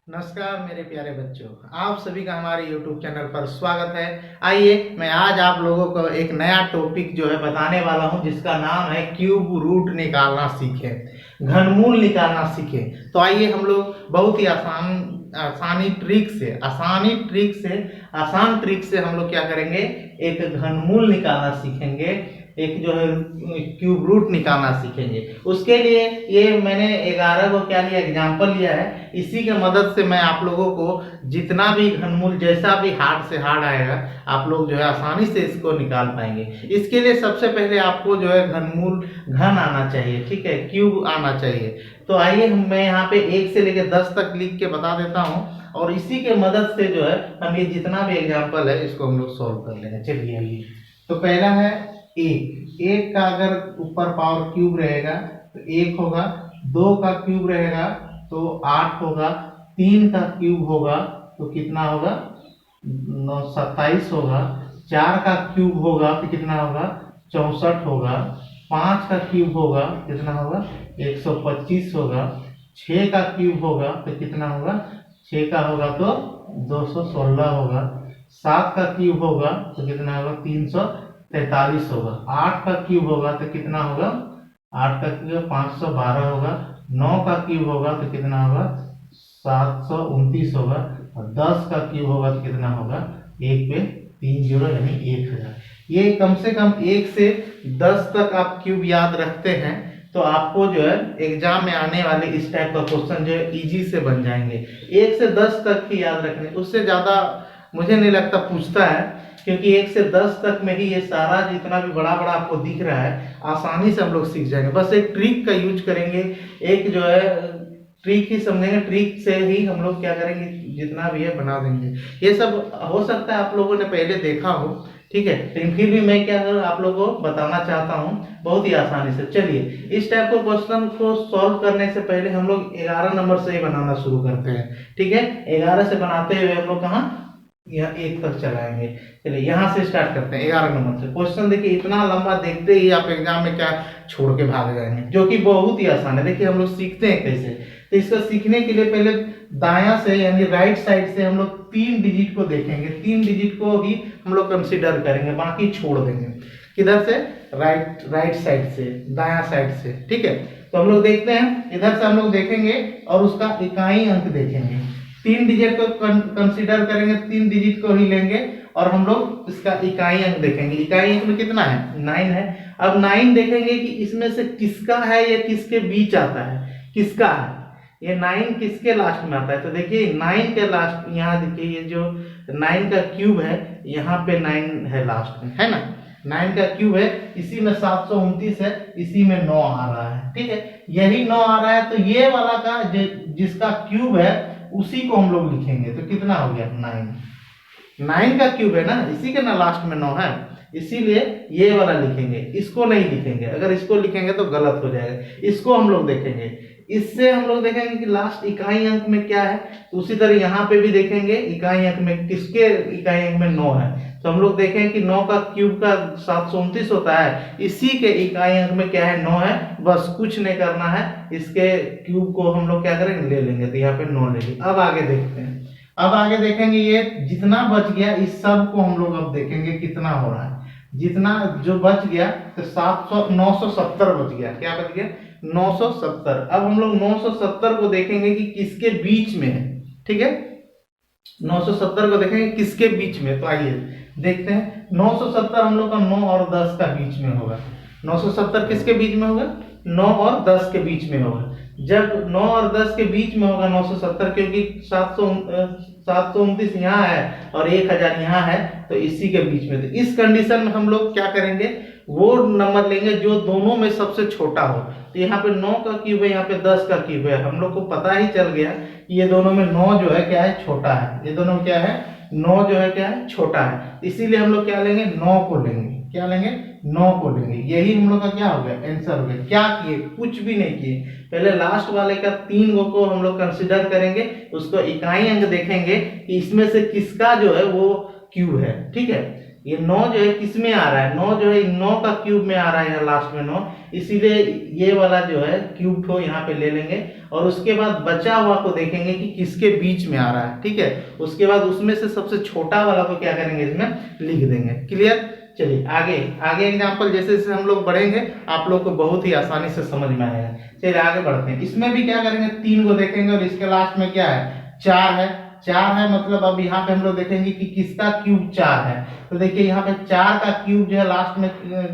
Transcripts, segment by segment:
नमस्कार मेरे प्यारे बच्चों, आप सभी का हमारे YouTube चैनल पर स्वागत है। आइए मैं आज आप लोगों को एक नया टॉपिक जो है बताने वाला हूं, जिसका नाम है क्यूब रूट निकालना सीखें, घनमूल निकालना सीखें। तो आइए हम लोग बहुत ही आसान ट्रिक से हम लोग क्या करेंगे, एक घनमूल निकालना सीखेंगे, एक जो है क्यूब रूट निकालना सीखेंगे। उसके लिए ये मैंने 11 को क्या लिया, एग्जाम्पल लिया है। इसी के मदद से मैं आप लोगों को जितना भी घनमूल, जैसा भी हार्ड से हार्ड आएगा, आप लोग जो है आसानी से इसको निकाल पाएंगे। इसके लिए सबसे पहले आपको जो है घन आना चाहिए, ठीक है, क्यूब आना चाहिए। तो आइए मैं यहाँ पे 1 से लेकर 10 तक लिख के बता देता हूँ, और इसी के मदद से जो है हम ये जितना भी एग्जाम्पल है इसको हम लोग सॉल्व कर लेंगे। चलिए आइए। तो पहला है एक का अगर ऊपर पावर क्यूब रहेगा तो 1 होगा, 2 का क्यूब रहेगा तो 8 होगा, 3 का क्यूब होगा तो कितना होगा, 27 होगा, 4 का क्यूब होगा तो कितना होगा, 64 होगा, 5 का क्यूब होगा कितना होगा, 125 होगा, 6 का क्यूब होगा तो कितना होगा, 6 का होगा तो 216 होगा, 7 का क्यूब होगा तो कितना होगा, 343 होगा, 8 का क्यूब होगा तो कितना होगा, 8 का क्यूब 512 होगा, 9 का क्यूब होगा तो कितना होगा, 729 होगा, और 10 का क्यूब होगा तो कितना होगा, 1 पे 3 जीरो यानी 1000। ये कम से कम 1 से 10 तक आप क्यूब याद रखते हैं तो आपको जो है एग्जाम में आने वाले इस टाइप का क्वेश्चन जो है इजी से बन जाएंगे। 1 से 10 तक ही याद रखने, उससे ज्यादा मुझे नहीं लगता पूछता है, क्योंकि 1 से 10 तक में ही ये सारा जितना भी बड़ा बड़ा आपको दिख रहा है आसानी से हम लोग सीख जाएंगे। बस एक ट्रिक का यूज करेंगे, एक जो है ट्रिक ही समझेंगे, ट्रिक से ही हम लोग क्या करेंगे, जितना भी है बना देंगे। ये सब हो सकता है आप लोगों ने पहले देखा हो, ठीक है, लेकिन फिर भी मैं क्या करूँ, आप लोगों को बताना चाहता हूँ बहुत ही आसानी से। चलिए, इस टाइप को क्वेश्चन को सॉल्व करने से पहले हम लोग 11 नंबर से ही बनाना शुरू करते हैं, ठीक है। 11 से बनाते हुए हम लोग कहाँ, यहाँ 1 तक चलाएंगे। चलिए यहाँ से स्टार्ट करते हैं 11 नंबर से। क्वेश्चन देखिए, इतना लंबा देखते ही आप एग्जाम में क्या छोड़ के भाग जाएंगे, जो कि बहुत ही आसान है। देखिए हम लोग सीखते हैं कैसे, तो इसको सीखने के लिए पहले दायां से यानी राइट साइड से हम लोग 3 डिजिट को देखेंगे, 3 डिजिट को ही हम लोग कंसीडर करेंगे, बाकी छोड़ देंगे। किधर से, राइट साइड से, दायां साइड से, ठीक है। तो हम लोग देखते हैं, इधर से हम लोग देखेंगे और उसका इकाई अंक देखेंगे। 3 डिजिट को कंसीडर करेंगे, 3 डिजिट को ही लेंगे और हम लोग इसका इकाई अंक देखेंगे। इकाई अंक में कितना है, 9 है। अब 9 देखेंगे कि इसमें से किसका है या किसके बीच आता है, किसका है, ये 9 किसके लास्ट में आता है। तो देखिए 9 के लास्ट, यहाँ देखिए ये जो 9 का क्यूब है, यहाँ पे 9 है लास्ट में, है ना। 9 का क्यूब है, इसी में 729 है, इसी में 9 आ रहा है, ठीक है, यही 9 आ रहा है। तो ये वाला का जिसका क्यूब है उसी को हम लोग लिखेंगे। तो कितना हो गया, 9 का क्यूब है ना, इसी के ना लास्ट में 9 है, इसीलिए ये वाला लिखेंगे, इसको नहीं लिखेंगे। अगर इसको लिखेंगे तो गलत हो जाएगा, इसको हम लोग देखेंगे। इससे हम लोग देखेंगे कि लास्ट इकाई अंक में क्या है, तो उसी तरह यहाँ पे भी देखेंगे इकाई अंक में किसके इकाई अंक में 9 है। तो हम लोग देखेंगे कि 9 का क्यूब का 729 होता है, इसी के इकाई अंक में क्या है, 9 है। बस कुछ नहीं करना है, इसके क्यूब को हम लोग क्या करेंगे, ले लेंगे। तो यहाँ पे 9 लेंगे। अब आगे देखते हैं, अब आगे देखेंगे ये जितना बच गया इस सब को हम लोग अब देखेंगे कितना हो रहा है। जितना जो बच गया तो 970 बच गया। क्या बच गया, 970। अब हम लोग 970 को देखेंगे कि किसके बीच में है, ठीक है। 970 को देखेंगे किसके बीच में। तो आइए देखते हैं, 970 हम लोग का 9 और 10 का बीच में होगा। 970 किसके बीच में होगा, 9 और 10 के बीच में होगा। जब 9 और 10 के बीच में होगा 970, क्योंकि 729 यहाँ है और 1000 यहाँ है, तो इसी के बीच में। तो इस कंडीशन में हम लोग क्या करेंगे, वो नंबर लेंगे जो दोनों में सबसे छोटा हो। तो यहाँ पे 9 का क्यूब है, यहाँ पे 10 का क्यूब है। हम लोग को पता ही चल गया कि ये दोनों में 9 जो है क्या है, छोटा है। ये दोनों क्या है, 9 जो है क्या है, छोटा है। इसीलिए हम लोग क्या लेंगे, 9 को लेंगे। क्या लेंगे, 9 को लेंगे। यही हम लोग का क्या हो गया, आंसर हो गया। क्या किए, कुछ भी नहीं किए। पहले लास्ट वाले का 3 को हम लोग कंसीडर करेंगे, उसको इकाई अंक देखेंगे कि इसमें से किसका जो है वो क्यूब है, ठीक है। ये 9 जो है किस में आ रहा है, 9 जो है 9 का क्यूब में आ रहा है यहाँ लास्ट में 9, इसीलिए ये वाला जो है क्यूब को यहाँ पे ले लेंगे और उसके बाद बचा हुआ को देखेंगे कि किसके बीच में आ रहा है। ठीक है, उसके बाद उसमें से सबसे छोटा वाला को क्या करेंगे, इसमें लिख देंगे। क्लियर। चलिए आगे आगे एग्जाम्पल जैसे जैसे हम लोग बढ़ेंगे आप लोग को बहुत ही आसानी से समझ में आएगा। चलिए आगे बढ़ते हैं। इसमें भी क्या करेंगे, 3 को देखेंगे और इसके लास्ट में क्या है, 4 है। 4 है मतलब अब यहाँ पे हम लोग देखेंगे कि किसका क्यूब 4 है। तो देखिए यहाँ पे 4 का क्यूब जो है लास्ट में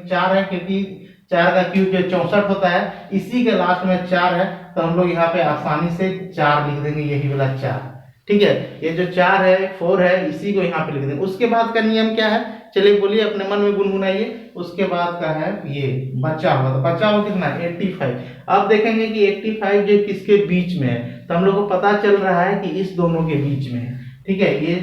4 है, क्योंकि 4 का क्यूब जो 64 होता है, इसी के लास्ट में 4 है, तो हम लोग यहाँ पे आसानी से 4 लिख देंगे, यही वाला 4। ठीक है, ये जो 4 है 4 है, इसी को यहाँ पे लिख देंगे। उसके बाद का नियम क्या है, चलिए बोलिए, अपने मन में गुनगुनाइए। उसके बाद का है ये बचा हुआ, तो बचा हुआ कितना, 85। अब देखेंगे कि 85 जो किसके बीच में है, तो हम लोग को पता चल रहा है कि इस दोनों के बीच में है। ठीक है, ये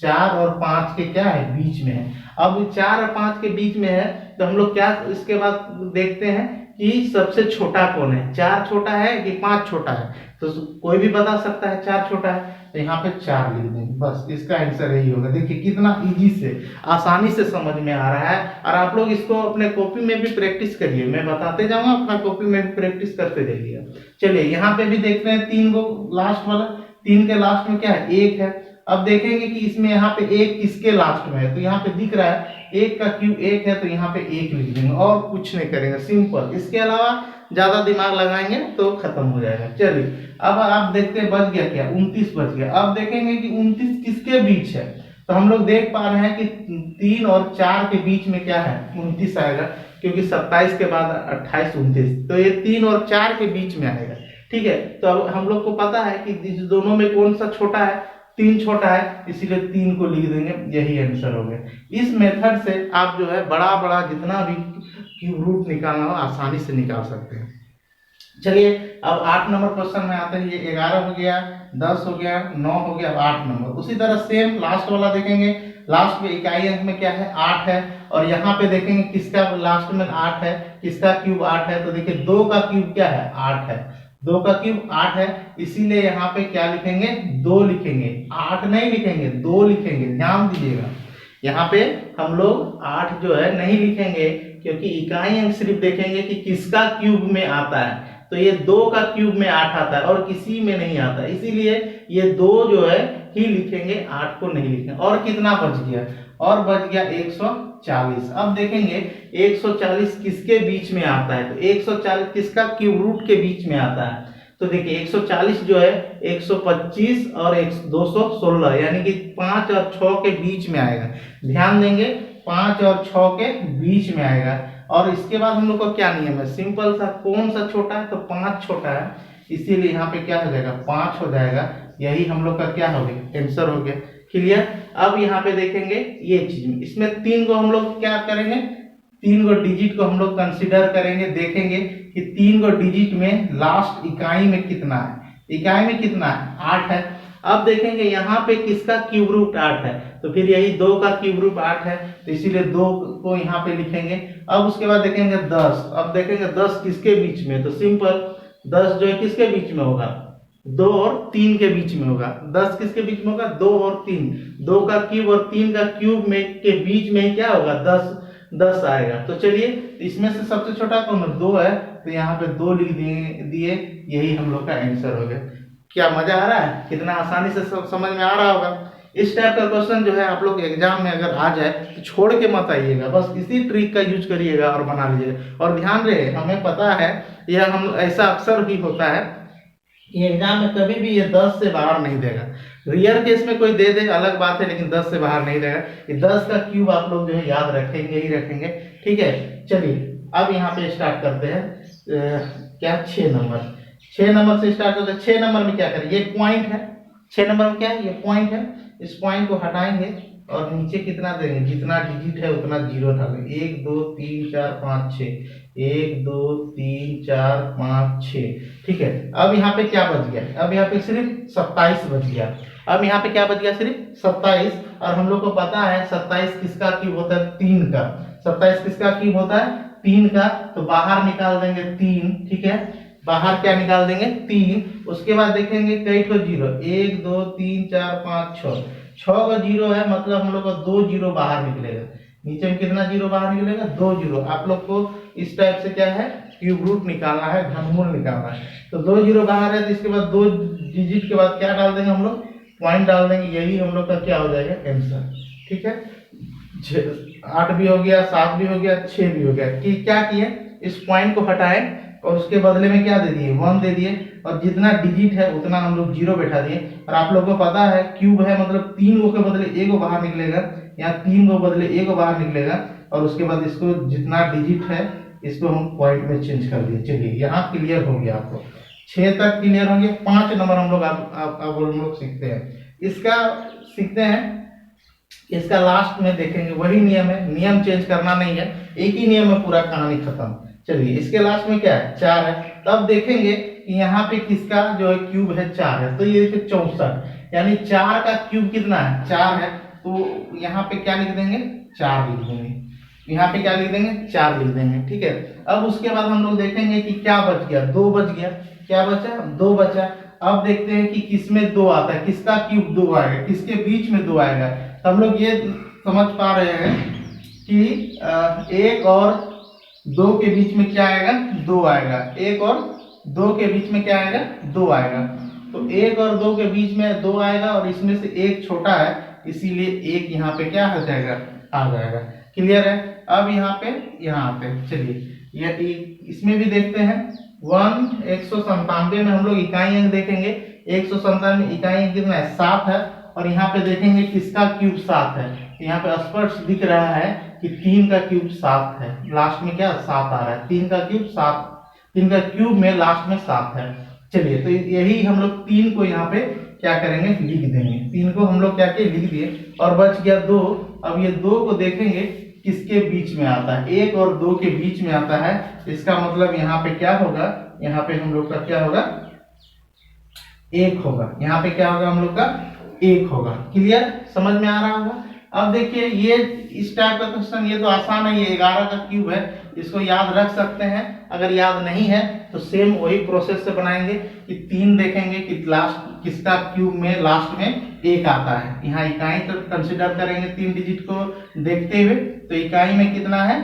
4 और 5 के क्या है, बीच में है। अब 4 और 5 के बीच में है, तो हम लोग क्या इसके बाद देखते हैं कि सबसे छोटा कौन है, 4 छोटा है कि 5 छोटा है। तो कोई भी बता सकता है 4 छोटा है, तो यहाँ पे 4 लिख देंगे, बस इसका आंसर यही होगा। देखिए कितना इजी से, आसानी से समझ में आ रहा है। और आप लोग इसको अपने कॉपी में भी प्रैक्टिस करिए, मैं बताते जाऊंगा, अपना कॉपी में भी प्रैक्टिस करते जाइए। चलिए यहाँ पे भी देखते हैं 3 को लास्ट वाला, 3 के लास्ट में क्या है, 1 है। अब देखेंगे कि इसमें यहाँ पे 1 किसके लास्ट में है, तो यहाँ पे दिख रहा है 1 का क्यूब 1 है, तो यहाँ पे 1 लिख देंगे और कुछ नहीं करेंगे, सिंपल। इसके अलावा ज्यादा दिमाग लगाएंगे तो खत्म हो जाएगा। चलिए अब आप देखते हैं बच गया क्या, 29 बच गया। अब देखेंगे कि 29 किसके बीच है, तो हम लोग देख पा रहे हैं कि 3 और 4 के बीच में क्या है, 29 आएगा, क्योंकि 27 के बाद 28 29, तो ये 3 और 4 के बीच में आएगा। ठीक है, तो अब हम लोग को पता है कि इस दोनों में कौन सा छोटा है, 3 छोटा है, इसीलिए 3 को लिख देंगे, यही आंसर हो गया। इस मेथड से आप जो है बड़ा बड़ा जितना भी क्यूब रूट निकालना हो आसानी से निकाल सकते हैं। चलिए अब 8 नंबर क्वेश्चन में आते हैं। ये 11 हो गया, 10 हो गया, 9 हो गया, अब 8 नंबर। उसी तरह सेम लास्ट वाला देखेंगे, लास्ट में इकाई अंक में क्या है, 8 है, और यहाँ पे देखेंगे किसका लास्ट में 8 है, किसका क्यूब 8 है। तो देखिए 2 का क्यूब क्या है, 8 है, 2 का क्यूब 8 है, इसीलिए यहाँ पे क्या लिखेंगे, 2 लिखेंगे, 8 नहीं लिखेंगे, 2 लिखेंगे। ध्यान दीजिएगा, यहाँ पे हम लोग 8 जो है नहीं लिखेंगे, क्योंकि इकाई अंक सिर्फ देखेंगे कि किसका क्यूब में आता है। तो ये 2 का क्यूब में 8 आता है और किसी में नहीं आता, इसीलिए ये 2 जो है ही लिखेंगे, 8 को नहीं लिखेंगे। और कितना बच गया, और बच गया 140। अब देखेंगे 140 किसके बीच में आता है, तो 140 किसका क्यूब रूट के बीच में आता है। तो देखिए 140 जो है 125 और 216, यानी कि 5 और 6 के बीच में आएगा। ध्यान देंगे 5 और 6 के बीच में आएगा। और इसके बाद हम लोग का क्या नियम है, सिंपल सा, कौन सा छोटा है, तो 5 छोटा है, इसीलिए यहाँ पे क्या हो जाएगा, 5 हो जाएगा, यही हम लोग का क्या हो गया, आंसर हो गया। क्लियर। अब यहाँ पे देखेंगे ये चीज, इसमें 3 को हम लोग क्या करेंगे, 3 को डिजिट को हम लोग कंसिडर करेंगे, देखेंगे कि 3 को डिजिट में लास्ट इकाई में कितना है, इकाई में कितना है, 8 है। अब देखेंगे यहाँ पे किसका क्यूब रूट 8 है, तो फिर यही 2 का क्यूब रूट 8 है, तो इसीलिए 2 को यहाँ पे लिखेंगे। अब उसके बाद देखेंगे 10, अब देखेंगे 10 किसके बीच में, तो सिंपल 10 जो है किसके बीच में होगा, 2 और 3 के बीच में होगा। 10 किसके बीच में होगा, 2 और 3, 2 का क्यूब और 3 का क्यूब में के बीच में क्या होगा, 10 आएगा। तो चलिए इसमें से सबसे छोटा कौन है, 2 है, तो यहाँ पे 2 लिख दिए, यही हम लोग का आंसर हो गया। क्या मजा आ रहा है, कितना आसानी से सब समझ में आ रहा होगा। इस टाइप का क्वेश्चन जो है आप लोग एग्जाम में अगर आ जाए तो छोड़ के मत आइएगा, बस इसी ट्रिक का यूज करिएगा और बना लीजिएगा। और ध्यान रहे, हमें पता है यह हम ऐसा अक्सर ही होता है कि एग्जाम में कभी भी ये 10 से बाहर नहीं देगा। रियल केस में कोई दे दे अलग बात है, लेकिन 10 से बाहर नहीं देगा। ये 10 का क्यूब आप लोग जो है याद रखेंगे ही रखेंगे। ठीक है, चलिए अब यहाँ पे स्टार्ट करते हैं, क्या 6 नंबर, 6 नंबर से स्टार्ट करते हैं। 6 नंबर में क्या करें, ये पॉइंट है, 6 नंबर में क्या है, ये पॉइंट है, इस पॉइंट को हटाएंगे और नीचे कितना देंगे, जितना डिजिट है उतना 0 डालेंगे। 1 2 3 4 5 6, 1 2 3 4 5 6। ठीक है, अब यहाँ पे क्या बच गया, अब यहाँ पे सिर्फ 27 बच गया। अब यहाँ पे क्या बच गया, सिर्फ 27। और हम लोग को पता है 27 किसका क्यूब होता है, 3 का। 27 किसका क्यूब होता है, 3 का, तो बाहर निकाल देंगे 3। ठीक है, बाहर क्या निकाल देंगे, 3। उसके बाद देखेंगे कई ठो 0, 1 2 3 4 5 6, 6 का 0 है, मतलब हम लोग का 2 0 बाहर निकलेगा। नीचे में कितना जीरो बाहर निकलेगा, 2 जीरो। आप लोग को इस टाइप से क्या है, क्यूब रूट निकालना है, घनमूल निकालना है। तो 2 जीरो बाहर है, तो इसके बाद 2 डिजिट के बाद क्या डाल देंगे हम लोग, पॉइंट डाल देंगे। यही हम लोग का क्या हो जाएगा, आंसर। ठीक है, 8 भी हो गया, 7 भी हो गया, 6 भी हो गया। कि क्या किए, इस पॉइंट को हटाए और उसके बदले में क्या दे दिए, 1 दे दिए, और जितना डिजिट है उतना हम लोग 0 बैठा दिए। और आप लोग को पता है क्यूब है मतलब 3 गो के बदले 1 गो बाहर निकलेगा, यहाँ 3 गो बदले 1 गो बाहर निकलेगा। और उसके बाद इसको जितना डिजिट है इसको हम पॉइंट में चेंज कर दिए। चलिए यहाँ क्लियर हो गया, आपको 6 तक क्लियर हो गया। 5 नंबर हम लोग अब हम लोग सीखते हैं, इसका सीखते हैं। इसका लास्ट में देखेंगे, वही नियम है, नियम चेंज करना नहीं है, एक ही नियम में पूरा कहानी खत्म। चलिए इसके लास्ट में क्या है, 4 है। तब देखेंगे कि यहाँ पे किसका जो है क्यूब है, 4 है। तो ये देखिए 64, यानी 4 का क्यूब कितना है, 4 है। तो यहाँ पे क्या लिख देंगे, 4 लिख देंगे। यहाँ पे क्या लिख देंगे, 4 लिख देंगे। ठीक है, अब उसके बाद हम लोग देखेंगे कि क्या बच गया, 2 बच गया। क्या बचा, 2 बचा। अब देखते हैं कि किसमें 2 आता है, किसका क्यूब 2 आएगा, किसके बीच में 2 आएगा। हम लोग ये समझ पा रहे हैं कि 1 और 2 के बीच में क्या आएगा, 2 आएगा। 1 और 2 के बीच में क्या आएगा, 2 आएगा। तो 1 और 2 के बीच में 2 आएगा, और इसमें से 1 छोटा है, इसीलिए 1 यहाँ पे क्या हो जाएगा, आ जाएगा। क्लियर है। अब यहाँ पे चलिए ये इसमें भी देखते हैं। 197 में हम लोग इकाई अंक देखेंगे। 197 इकाई अंक कितना है, 7 है। और यहाँ पे देखेंगे किसका क्यूब 7 है। यहाँ पे स्पष्ट दिख रहा है कि 3 का क्यूब 7 है, लास्ट में क्या 7 आ रहा है। 3 का क्यूब 7, 3 का क्यूब में लास्ट में 7 है। चलिए तो यही हम लोग 3 को यहाँ पे क्या करेंगे, लिख देंगे। 3 को हम लोग क्या किए, लिख दिए, और बच गया 2। अब ये 2 को देखेंगे किसके बीच में आता है, 1 और 2 के बीच में आता है। इसका मतलब यहाँ पे क्या होगा, यहाँ पे हम लोग का क्या होगा, 1 होगा। यहाँ पे क्या होगा, हम लोग का 1 होगा। क्लियर, समझ में आ रहा होगा। अब देखिए ये इस टाइप का क्वेश्चन, ये तो आसान है, ये 11 का क्यूब है, इसको याद रख सकते हैं। अगर याद नहीं है तो सेम वही प्रोसेस से बनाएंगे कि 3 देखेंगे कि लास्ट किसका क्यूब में लास्ट में 1 आता है। यहाँ इकाई तो कंसिडर करेंगे 3 डिजिट को देखते हुए। तो इकाई में कितना है,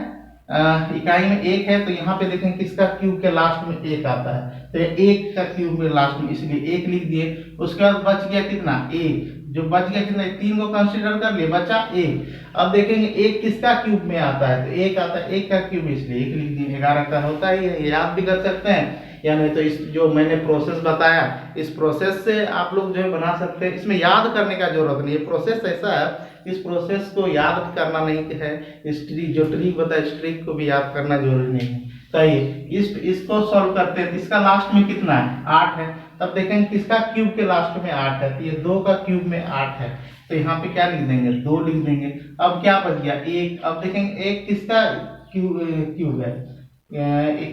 इकाई में 1 है, तो यहाँ पे देखेंगे किसका क्यूब के लास्ट में 1 आता है। तो 1 का क्यूब में लास्ट में, इसलिए 1 लिख दिए। उसके बाद बच गया कितना, 1। जो बच गया कितना, 3 को कंसीडर कर लिए, बचा 1। अब देखेंगे 1 किसका क्यूब में आता है, तो 1 आता है, 1 का क्यूब, इसलिए 1 लिख दिए। 11 का होता है, याद भी कर सकते हैं, या नहीं तो इस जो मैंने प्रोसेस बताया, इस प्रोसेस से आप लोग जो है बना सकते हैं। इसमें याद करने का जरूरत नहीं है, प्रोसेस ऐसा है, इस प्रोसेस को याद करना नहीं है। इस जो ट्रिक बताया, इस ट्रिक को भी याद करना जरूरी नहीं है। सही, इसको सॉल्व करते हैं। इसका लास्ट में कितना है, 8 है। तब देखेंगे किसका क्यूब के लास्ट में 8 है, तो ये 2 का क्यूब में 8 है। तो यहाँ पे क्या लिख देंगे, 2 लिख देंगे। अब क्या बच गया, 1। अब देखेंगे 1 किसका क्यूब है,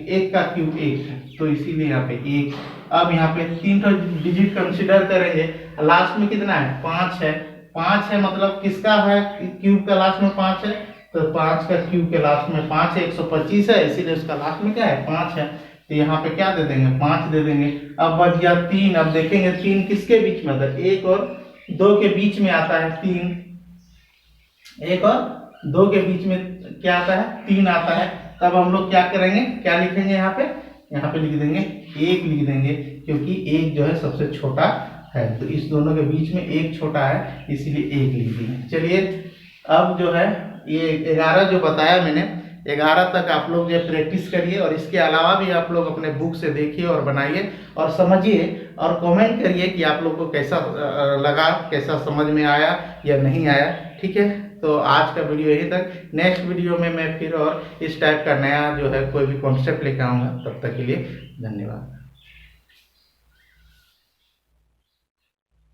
1 का क्यूब 1 है, तो इसीलिए यहाँ पे 1। अब यहाँ पे 3 डिजिट कंसिडर करेंगे, लास्ट में कितना है, 5 है। 5 है मतलब किसका है, क्यूब का लास्ट में 5 है, तो 5 का क्यूब के लास्ट में 5 है, 125 है, इसीलिए उसका लास्ट में क्या है, 5 है। तो यहाँ पे क्या दे देंगे, 5 दे देंगे। अब बच गया 3। अब देखेंगे 3 किसके बीच में आता है, 1 और 2 के बीच में आता है 3। 1 और 2 के बीच में क्या आता है, 3 आता है। तब हम लोग क्या करेंगे, क्या लिखेंगे, यहाँ पे लिख देंगे 1 लिख देंगे, क्योंकि 1 जो है सबसे छोटा है। तो इस दोनों के बीच में 1 छोटा है, इसीलिए 1 लिख देंगे। चलिए अब जो है ये 11 जो बताया मैंने, 11 तक आप लोग जो प्रैक्टिस करिए, और इसके अलावा भी आप लोग अपने बुक से देखिए और बनाइए और समझिए, और कमेंट करिए कि आप लोग को कैसा लगा, कैसा समझ में आया या नहीं आया। ठीक है, तो आज का वीडियो यही तक। नेक्स्ट वीडियो में मैं फिर और इस टाइप का नया जो है कोई भी कॉन्सेप्ट लेकर आऊँगा। तब तक के लिए धन्यवाद।